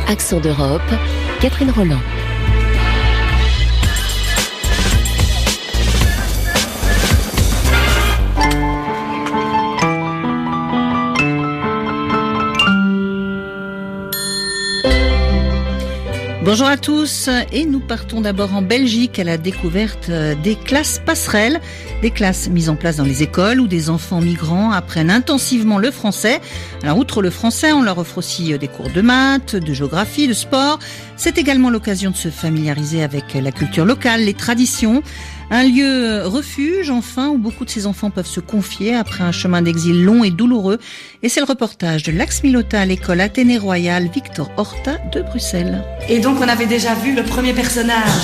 Accent d'Europe, Catherine Roland. Bonjour à tous et nous partons d'abord en Belgique à la découverte des classes passerelles, des classes mises en place dans les écoles où des enfants migrants apprennent intensivement le français. Alors outre le français, on leur offre aussi des cours de maths, de géographie, de sport. C'est également l'occasion de se familiariser avec la culture locale, les traditions. Un lieu refuge, enfin, où beaucoup de ces enfants peuvent se confier après un chemin d'exil long et douloureux. Et c'est le reportage de Lax Milota à l'école Athénée Royale Victor Horta de Bruxelles. Et donc on avait déjà vu le premier personnage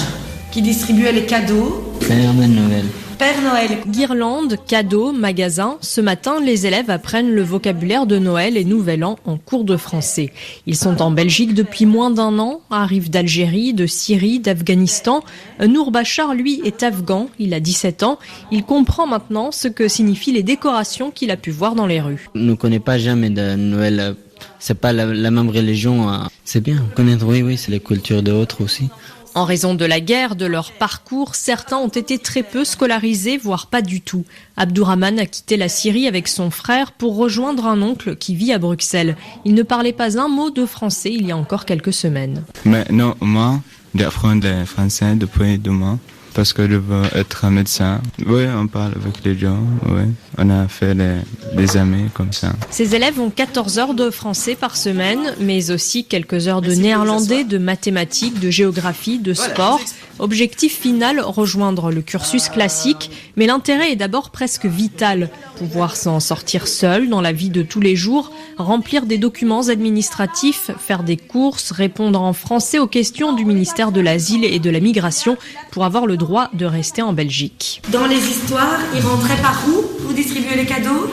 qui distribuait les cadeaux. Père Noël. Père Noël. Guirlandes, cadeaux, magasins. Ce matin, les élèves apprennent le vocabulaire de Noël et Nouvel An en cours de français. Ils sont en Belgique depuis moins d'un an, arrivent d'Algérie, de Syrie, d'Afghanistan. Nour Bachar, lui, est afghan, il a 17 ans. Il comprend maintenant ce que signifient les décorations qu'il a pu voir dans les rues. On ne connaît pas jamais de Noël, c'est pas la même religion. C'est bien, connaître, oui, c'est les cultures d'autres aussi. En raison de la guerre, de leur parcours, certains ont été très peu scolarisés, voire pas du tout. Abdourahman a quitté la Syrie avec son frère pour rejoindre un oncle qui vit à Bruxelles. Il ne parlait pas un mot de français il y a encore quelques semaines. Mais non, moi, d'apprendre le français depuis 2 mois. Parce que je veux être médecin. Oui, on parle avec les gens, oui. On a fait des amis comme ça. Ces élèves ont 14 heures de français par semaine, mais aussi quelques heures de néerlandais, de mathématiques, de géographie, de sport. Objectif final, rejoindre le cursus classique. Mais l'intérêt est d'abord presque vital. Pouvoir s'en sortir seul dans la vie de tous les jours, remplir des documents administratifs, faire des courses, répondre en français aux questions du ministère de l'Asile et de la Migration pour avoir le droit de rester en Belgique. Dans les histoires, ils rentraient par où pour distribuer les cadeaux?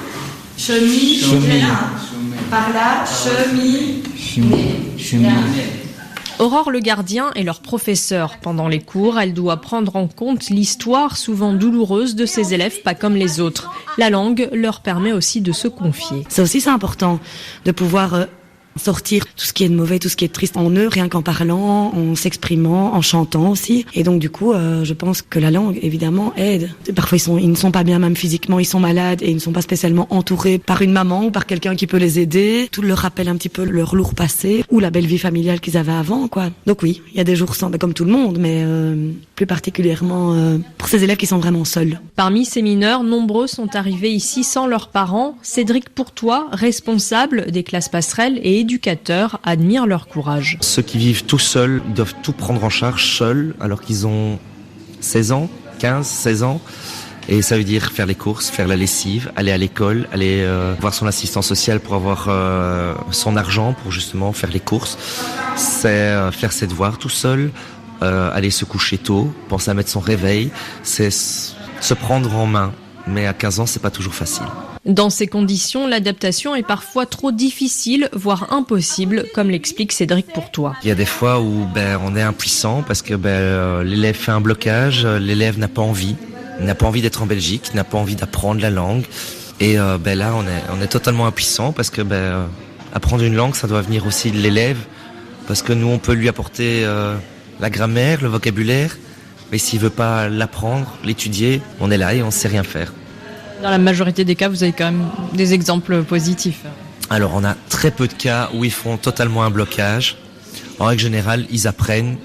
Chemise. Par là, chemise. Aurore le gardien est leur professeur. Pendant les cours, elle doit prendre en compte l'histoire souvent douloureuse de ses élèves, pas comme les autres. La langue leur permet aussi de se confier. Ça aussi, c'est important de pouvoir sortir tout ce qui est de mauvais, tout ce qui est triste en eux, rien qu'en parlant, en s'exprimant, en chantant aussi. Et donc du coup, je pense que la langue, évidemment, aide. Parfois, ils ne sont pas bien même physiquement, ils sont malades et ils ne sont pas spécialement entourés par une maman ou par quelqu'un qui peut les aider. Tout leur rappelle un petit peu leur lourd passé ou la belle vie familiale qu'ils avaient avant, quoi. Donc oui, il y a des jours sans, comme tout le monde, mais plus particulièrement pour ces élèves qui sont vraiment seuls. Parmi ces mineurs, nombreux sont arrivés ici sans leurs parents. Cédric Pourtois, responsable des classes passerelles et éducateurs, admirent leur courage. Ceux qui vivent tout seuls, ils doivent tout prendre en charge seuls, alors qu'ils ont 16 ans, 15, 16 ans. Et ça veut dire faire les courses, faire la lessive, aller à l'école, aller voir son assistant social pour avoir son argent pour justement faire les courses. C'est faire ses devoirs tout seul, aller se coucher tôt, penser à mettre son réveil. C'est se prendre en main. Mais à 15 ans, c'est pas toujours facile. Dans ces conditions, l'adaptation est parfois trop difficile, voire impossible, comme l'explique Cédric Pourtois. Il y a des fois où on est impuissant parce que l'élève fait un blocage, l'élève n'a pas envie d'être en Belgique, n'a pas envie d'apprendre la langue. Et là, on est totalement impuissant parce que apprendre une langue, ça doit venir aussi de l'élève. Parce que nous, on peut lui apporter la grammaire, le vocabulaire. Mais s'il veut pas l'apprendre, l'étudier, on est là et on sait rien faire. Dans la majorité des cas, vous avez quand même des exemples positifs. Alors, on a très peu de cas où ils font totalement un blocage. En règle générale, ils apprennent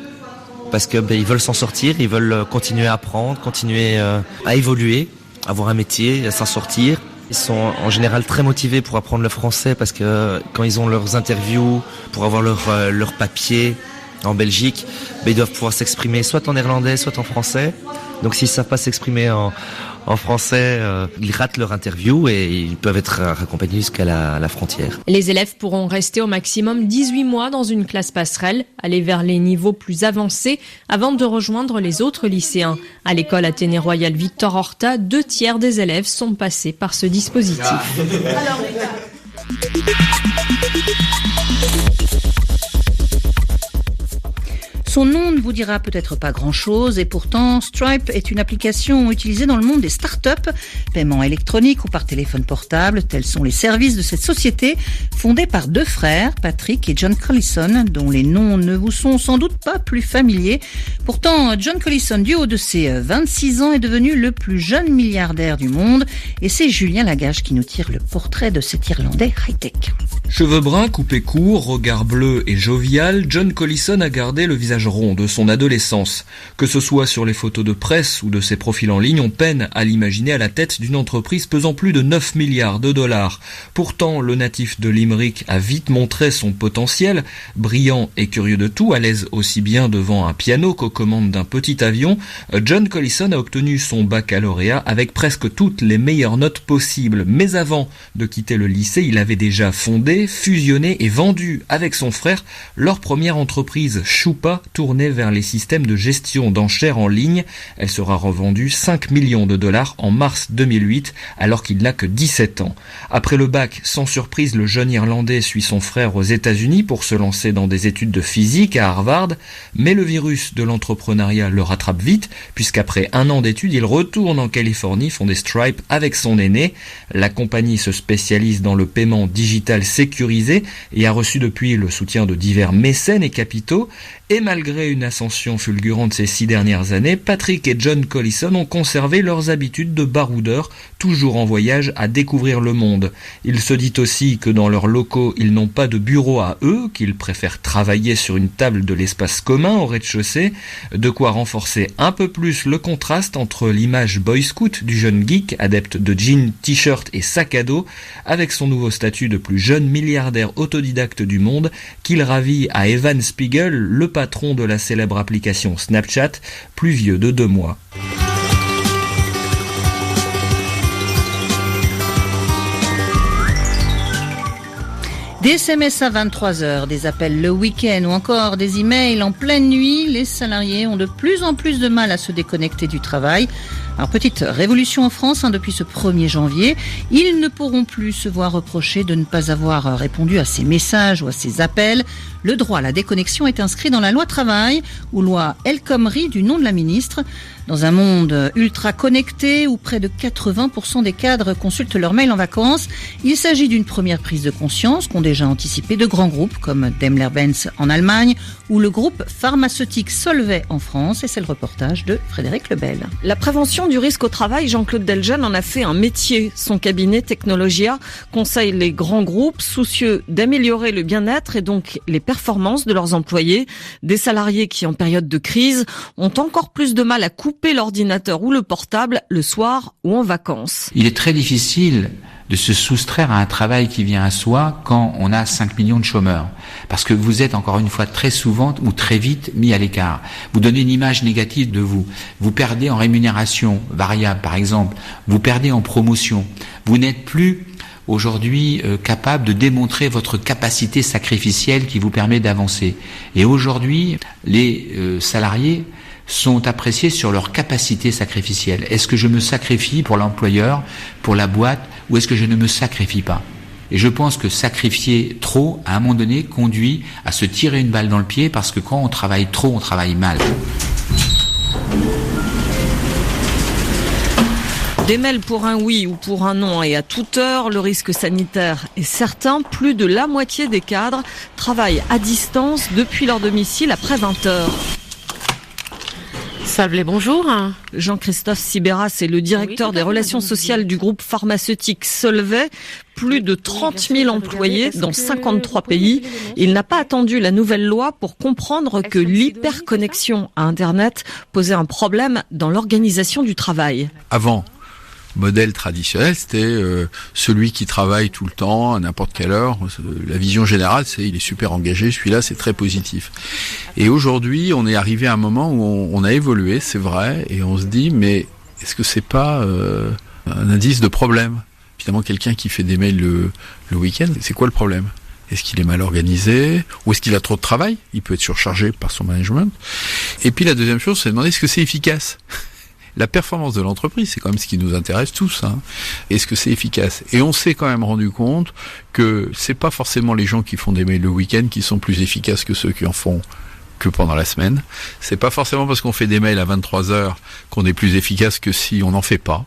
parce que ils veulent s'en sortir, ils veulent continuer à apprendre, continuer à évoluer, avoir un métier, à s'en sortir. Ils sont en général très motivés pour apprendre le français parce que quand ils ont leurs interviews, pour avoir leur papier en Belgique, ils doivent pouvoir s'exprimer soit en néerlandais, soit en français. Donc s'ils ne savent pas s'exprimer en français, ils ratent leur interview et ils peuvent être raccompagnés jusqu'à la frontière. Les élèves pourront rester au maximum 18 mois dans une classe passerelle, aller vers les niveaux plus avancés avant de rejoindre les autres lycéens. À l'école Athénée Royale Victor Horta, 2/3 des élèves sont passés par ce dispositif. Son nom ne vous dira peut-être pas grand-chose et pourtant Stripe est une application utilisée dans le monde des startups, paiement électronique ou par téléphone portable. Tels sont les services de cette société fondée par deux frères, Patrick et John Collison, dont les noms ne vous sont sans doute pas plus familiers. Pourtant, John Collison, du haut de ses 26 ans, est devenu le plus jeune milliardaire du monde et c'est Julien Lagage qui nous tire le portrait de cet Irlandais high-tech. Cheveux bruns, coupés courts, regard bleu et jovial, John Collison a gardé le visage rond de son adolescence. Que ce soit sur les photos de presse ou de ses profils en ligne, on peine à l'imaginer à la tête d'une entreprise pesant plus de 9 milliards de dollars. Pourtant, le natif de Limerick a vite montré son potentiel. Brillant et curieux de tout, à l'aise aussi bien devant un piano qu'aux commandes d'un petit avion, John Collison a obtenu son baccalauréat avec presque toutes les meilleures notes possibles. Mais avant de quitter le lycée, il avait déjà fondé, fusionné et vendu avec son frère leur première entreprise, Shupa, tournée vers les systèmes de gestion d'enchères en ligne. Elle sera revendue 5 millions de dollars en mars 2008, alors qu'il n'a que 17 ans. Après le bac, sans surprise, le jeune Irlandais suit son frère aux États-Unis pour se lancer dans des études de physique à Harvard, mais le virus de l'entrepreneuriat le rattrape vite, puisqu'après un an d'études, il retourne en Californie fonder Stripe avec son aîné. La compagnie se spécialise dans le paiement digital sécurisé et a reçu depuis le soutien de divers mécènes et capitaux. Et malgré une ascension fulgurante ces 6 dernières années, Patrick et John Collison ont conservé leurs habitudes de baroudeurs, toujours en voyage à découvrir le monde. Il se dit aussi que dans leurs locaux, ils n'ont pas de bureau à eux, qu'ils préfèrent travailler sur une table de l'espace commun au rez-de-chaussée, de quoi renforcer un peu plus le contraste entre l'image boy scout du jeune geek, adepte de jeans, t-shirts et sac à dos, avec son nouveau statut de plus jeune milliardaire autodidacte du monde, qu'il ravit à Evan Spiegel, le patron de la célèbre application Snapchat, plus vieux de 2 mois. Des SMS à 23h, des appels le week-end ou encore des emails en pleine nuit, les salariés ont de plus en plus de mal à se déconnecter du travail. Alors, petite révolution en France, depuis ce 1er janvier, ils ne pourront plus se voir reprocher de ne pas avoir répondu à ces messages ou à ces appels. Le droit à la déconnexion est inscrit dans la loi travail, ou loi El Khomri du nom de la ministre. Dans un monde ultra connecté où près de 80% des cadres consultent leur mail en vacances, il s'agit d'une première prise de conscience qu'ont déjà anticipé de grands groupes comme Daimler-Benz en Allemagne ou le groupe pharmaceutique Solvay en France, et c'est le reportage de Frédéric Lebel. La prévention du risque au travail, Jean-Claude Deljeune en a fait un métier. Son cabinet Technologia conseille les grands groupes soucieux d'améliorer le bien-être et donc les performances de leurs employés. Des salariés qui, en période de crise, ont encore plus de mal à couper l'ordinateur ou le portable le soir ou en vacances. Il est très difficile de se soustraire à un travail qui vient à soi quand on a 5 millions de chômeurs. Parce que vous êtes encore une fois très souvent ou très vite mis à l'écart. Vous donnez une image négative de vous. Vous perdez en rémunération variable par exemple. Vous perdez en promotion. Vous n'êtes plus aujourd'hui capable de démontrer votre capacité sacrificielle qui vous permet d'avancer. Et aujourd'hui, les salariés sont appréciés sur leur capacité sacrificielle. Est-ce que je me sacrifie pour l'employeur, pour la boîte, ou est-ce que je ne me sacrifie pas ? Et je pense que sacrifier trop, à un moment donné, conduit à se tirer une balle dans le pied, parce que quand on travaille trop, on travaille mal. Des mails pour un oui ou pour un non et à toute heure, le risque sanitaire est certain. Plus de la moitié des cadres travaillent à distance depuis leur domicile après 20 heures. Sablé, bonjour. Jean-Christophe Sibéras est le directeur des relations sociales du groupe pharmaceutique Solvay. Plus de 30 000 employés dans 53 pays. Il n'a pas attendu la nouvelle loi pour comprendre que l'hyperconnexion à Internet posait un problème dans l'organisation du travail. Avant, modèle traditionnel, c'était celui qui travaille tout le temps, à n'importe quelle heure. La vision générale, c'est il est super engagé, celui-là, c'est très positif. Et aujourd'hui, on est arrivé à un moment où on a évolué, c'est vrai, et on se dit, mais est-ce que c'est pas un indice de problème ? Finalement, quelqu'un qui fait des mails le week-end, c'est quoi le problème ? Est-ce qu'il est mal organisé ? Ou est-ce qu'il a trop de travail ? Il peut être surchargé par son management. Et puis la deuxième chose, c'est de demander est-ce que c'est efficace ? La performance de l'entreprise, c'est quand même ce qui nous intéresse tous, hein. Est-ce que c'est efficace ? Et on s'est quand même rendu compte que c'est pas forcément les gens qui font des mails le week-end qui sont plus efficaces que ceux qui en font que pendant la semaine. C'est pas forcément parce qu'on fait des mails à 23h qu'on est plus efficace que si on n'en fait pas.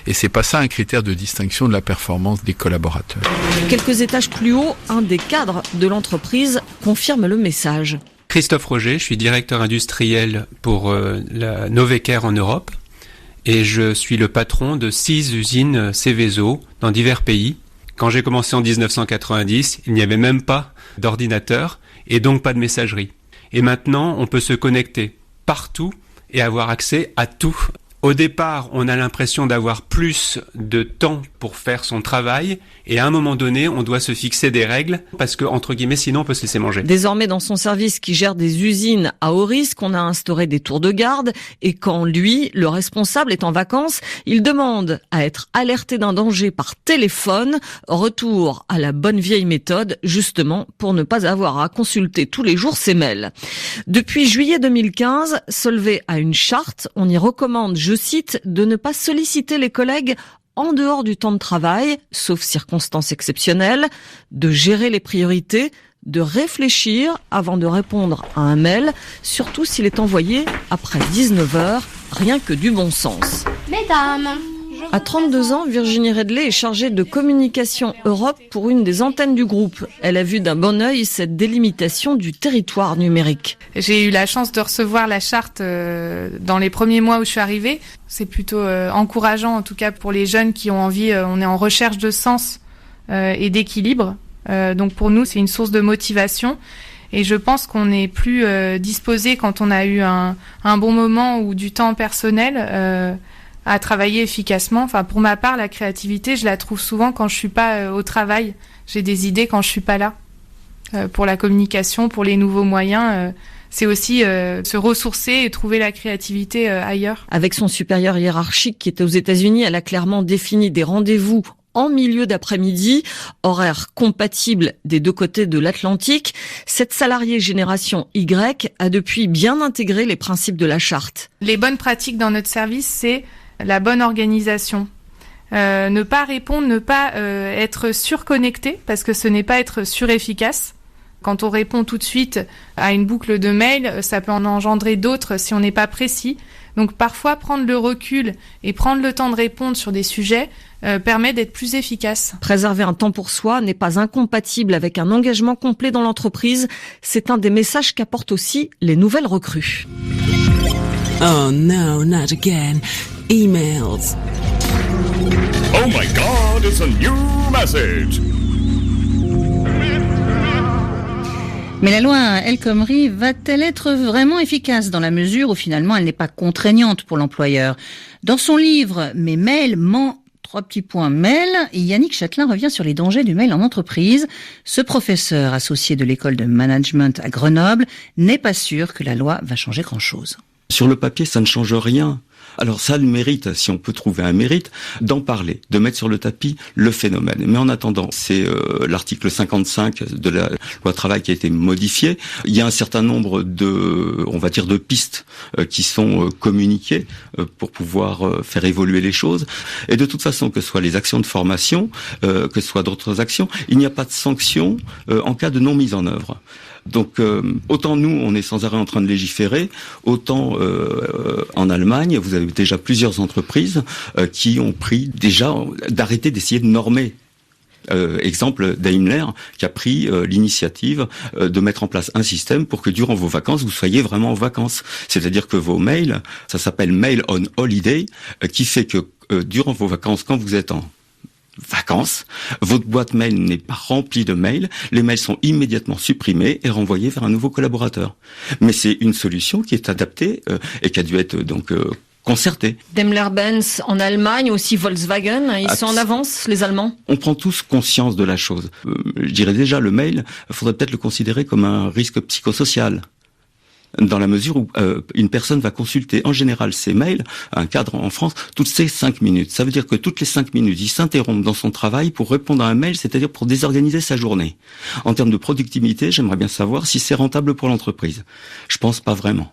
Et c'est pas ça un critère de distinction de la performance des collaborateurs. Quelques étages plus haut, un des cadres de l'entreprise confirme le message. Christophe Roger, je suis directeur industriel pour la Novecare en Europe et je suis le patron de 6 usines Céveso dans divers pays. Quand j'ai commencé en 1990, il n'y avait même pas d'ordinateur et donc pas de messagerie. Et maintenant, on peut se connecter partout et avoir accès à tout. Au départ, on a l'impression d'avoir plus de temps pour faire son travail et à un moment donné, on doit se fixer des règles parce que, entre guillemets, sinon on peut se laisser manger. Désormais, dans son service qui gère des usines à haut risque, on a instauré des tours de garde et quand lui, le responsable, est en vacances, il demande à être alerté d'un danger par téléphone. Retour à la bonne vieille méthode, justement, pour ne pas avoir à consulter tous les jours ses mails. Depuis juillet 2015, Solvay a une charte. On y recommande, je cite, de ne pas solliciter les collègues en dehors du temps de travail, sauf circonstances exceptionnelles, de gérer les priorités, de réfléchir avant de répondre à un mail, surtout s'il est envoyé après 19h, rien que du bon sens. Mesdames, à 32 ans, Virginie Redley est chargée de communication Europe pour une des antennes du groupe. Elle a vu d'un bon œil cette délimitation du territoire numérique. J'ai eu la chance de recevoir la charte dans les premiers mois où je suis arrivée. C'est plutôt encourageant, en tout cas pour les jeunes qui ont envie, on est en recherche de sens et d'équilibre. Donc pour nous, c'est une source de motivation. Et je pense qu'on est plus disposé quand on a eu un bon moment ou du temps personnel à travailler efficacement. Enfin, pour ma part, la créativité, je la trouve souvent quand je suis pas au travail. J'ai des idées quand je suis pas là. Pour la communication, pour les nouveaux moyens, c'est aussi se ressourcer et trouver la créativité ailleurs. Avec son supérieur hiérarchique qui était aux États-Unis, elle a clairement défini des rendez-vous en milieu d'après-midi, horaire compatible des deux côtés de l'Atlantique. Cette salariée génération Y a depuis bien intégré les principes de la charte. Les bonnes pratiques dans notre service, c'est la bonne organisation. Ne pas répondre, ne pas être surconnecté, parce que ce n'est pas être surefficace. Quand on répond tout de suite à une boucle de mail, ça peut en engendrer d'autres si on n'est pas précis. Donc parfois, prendre le recul et prendre le temps de répondre sur des sujets permet d'être plus efficace. Préserver un temps pour soi n'est pas incompatible avec un engagement complet dans l'entreprise. C'est un des messages qu'apportent aussi les nouvelles recrues. Oh no, not again. Emails. Oh my God, it's a new message. Mais la loi El Khomri va-t-elle être vraiment efficace dans la mesure où finalement elle n'est pas contraignante pour l'employeur? Dans son livre « Mes mails ment », mail, Yannick Châtelain revient sur les dangers du mail en entreprise. Ce professeur associé de l'école de management à Grenoble n'est pas sûr que la loi va changer grand-chose. Sur le papier, ça ne change rien. Alors ça a le mérite, si on peut trouver un mérite, d'en parler, de mettre sur le tapis le phénomène. Mais en attendant, c'est l'article 55 de la loi travail qui a été modifié. Il y a un certain nombre de, on va dire, de pistes qui sont communiquées pour pouvoir faire évoluer les choses. Et de toute façon, que ce soit les actions de formation, que ce soit d'autres actions, il n'y a pas de sanction en cas de non mise en œuvre. Donc autant nous, on est sans arrêt en train de légiférer, autant en Allemagne, vous avez déjà plusieurs entreprises qui ont pris déjà d'arrêter d'essayer de normer. Exemple Daimler qui a pris l'initiative de mettre en place un système pour que durant vos vacances, vous soyez vraiment en vacances. C'est-à-dire que vos mails, ça s'appelle Mail on Holiday, qui fait que durant vos vacances, quand vous êtes en vacances, votre boîte mail n'est pas remplie de mails, les mails sont immédiatement supprimés et renvoyés vers un nouveau collaborateur. Mais c'est une solution qui est adaptée et qui a dû être donc concertée. Daimler-Benz en Allemagne, aussi Volkswagen, ils sont en avance, les Allemands. On prend tous conscience de la chose. Je dirais déjà, le mail, il faudrait peut-être le considérer comme un risque psychosocial. Dans la mesure où une personne va consulter en général ses mails, un cadre en France, toutes ces 5 minutes. Ça veut dire que toutes les 5 minutes, il s'interrompt dans son travail pour répondre à un mail, c'est-à-dire pour désorganiser sa journée. En termes de productivité, j'aimerais bien savoir si c'est rentable pour l'entreprise. Je pense pas vraiment.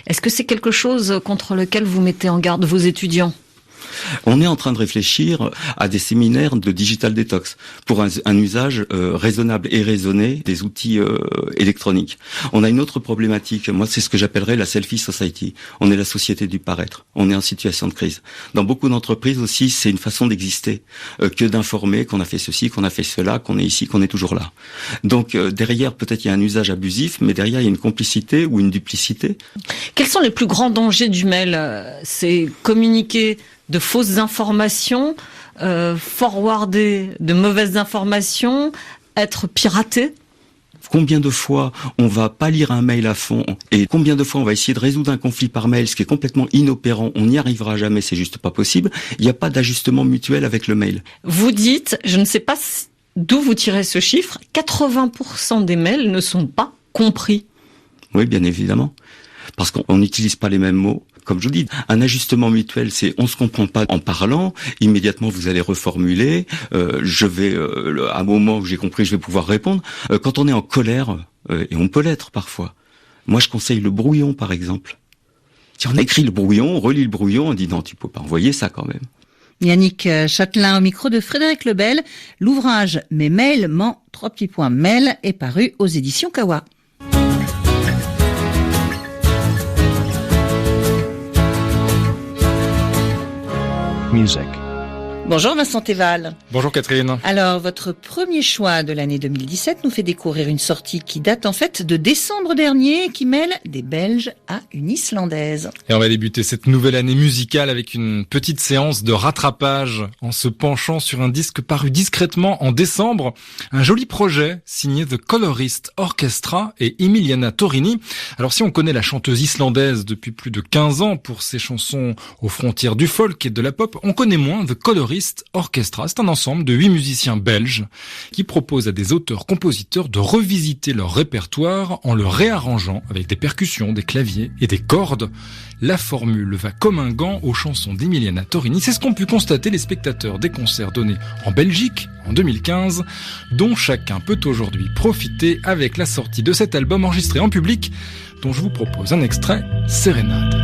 Est-ce que c'est quelque chose contre lequel vous mettez en garde vos étudiants ? On est en train de réfléchir à des séminaires de digital detox pour un usage raisonnable et raisonné des outils électroniques. On a une autre problématique, moi c'est ce que j'appellerais la selfie society. On est la société du paraître, on est en situation de crise. Dans beaucoup d'entreprises aussi, c'est une façon d'exister, que d'informer qu'on a fait ceci, qu'on a fait cela, qu'on est ici, qu'on est toujours là. Donc derrière, peut-être il y a un usage abusif, mais derrière il y a une complicité ou une duplicité. Quels sont les plus grands dangers du mail ? C'est communiquer de fausses informations, forwarder de mauvaises informations, être piraté. Combien de fois on va pas lire un mail à fond et combien de fois on va essayer de résoudre un conflit par mail, ce qui est complètement inopérant, on n'y arrivera jamais, c'est juste pas possible. Il n'y a pas d'ajustement mutuel avec le mail. Vous dites, je ne sais pas d'où vous tirez ce chiffre, 80% des mails ne sont pas compris. Oui, bien évidemment. Parce qu'on n'utilise pas les mêmes mots. Comme je vous dis, un ajustement mutuel, c'est on se comprend pas en parlant, immédiatement vous allez reformuler, je vais, à un moment où j'ai compris, je vais pouvoir répondre. Quand on est en colère, et on peut l'être parfois, moi je conseille le brouillon par exemple. Si on écrit le brouillon, on relit le brouillon, on dit non, tu peux pas envoyer ça quand même. Yannick Châtelain au micro de Frédéric Lebel. L'ouvrage Mes mails ment, mail est paru aux éditions Kawa. Music. Bonjour Vincent Théval. Bonjour Catherine. Alors, votre premier choix de l'année 2017 nous fait découvrir une sortie qui date en fait de décembre dernier, qui mêle des Belges à une Islandaise. Et on va débuter cette nouvelle année musicale avec une petite séance de rattrapage en se penchant sur un disque paru discrètement en décembre. Un joli projet signé The Colorist Orchestra et Emiliana Torini. Alors si on connaît la chanteuse islandaise depuis plus de 15 ans pour ses chansons aux frontières du folk et de la pop, on connaît moins The Colorist Orchestra. C'est un ensemble de 8 musiciens belges qui proposent à des auteurs-compositeurs de revisiter leur répertoire en le réarrangeant avec des percussions, des claviers et des cordes. La formule va comme un gant aux chansons d'Emiliana Torini. C'est ce qu'ont pu constater les spectateurs des concerts donnés en Belgique en 2015, dont chacun peut aujourd'hui profiter avec la sortie de cet album enregistré en public, dont je vous propose un extrait, Sérénade.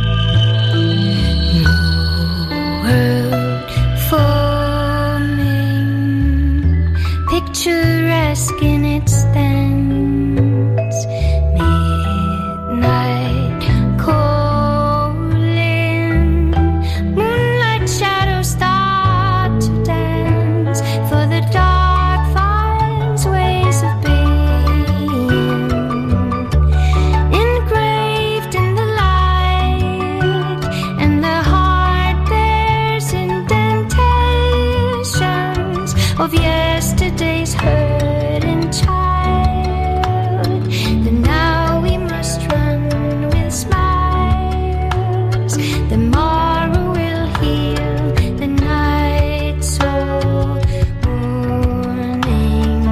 Picturesque in its stance, midnight calling, moonlight shadows start to dance, for the dark finds ways of being, engraved in the light, and the heart bears indentations of yesterday's hurt and child. But now we must run with smiles. The morrow will heal the night, so morning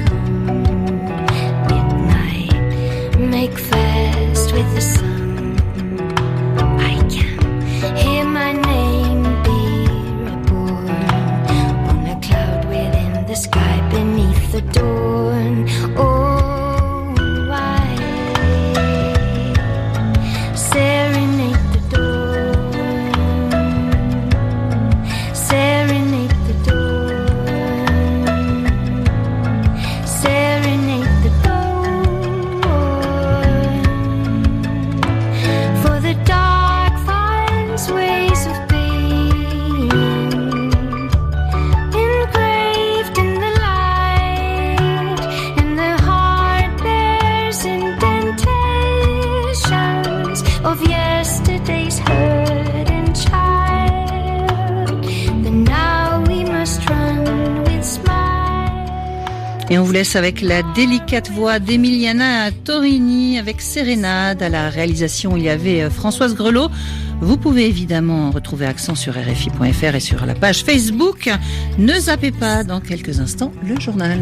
come. Midnight, make fast with the sun. I can hear my name be reborn on a cloud within the sky beneath the dawn. Oh, I serenade the dawn, serenade the dawn, serenade the dawn. For the dark finds ways of being, engraved in the light, and the heart bears indentations of yesterday's hurt and child. But now we must run with smiles. Et on vous laisse avec la délicate voix d'Emiliana Torini avec Sérénade. À la réalisation, il y avait Françoise Grelot. Vous pouvez évidemment retrouver Accent sur RFI.fr et sur la page Facebook. Ne zappez pas, dans quelques instants, le journal.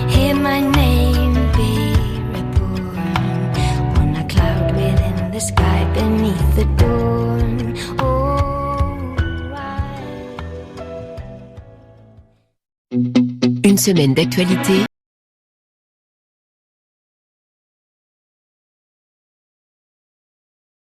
Hear my name be reborn on a cloud within the sky beneath the dawn. Une semaine d'actualité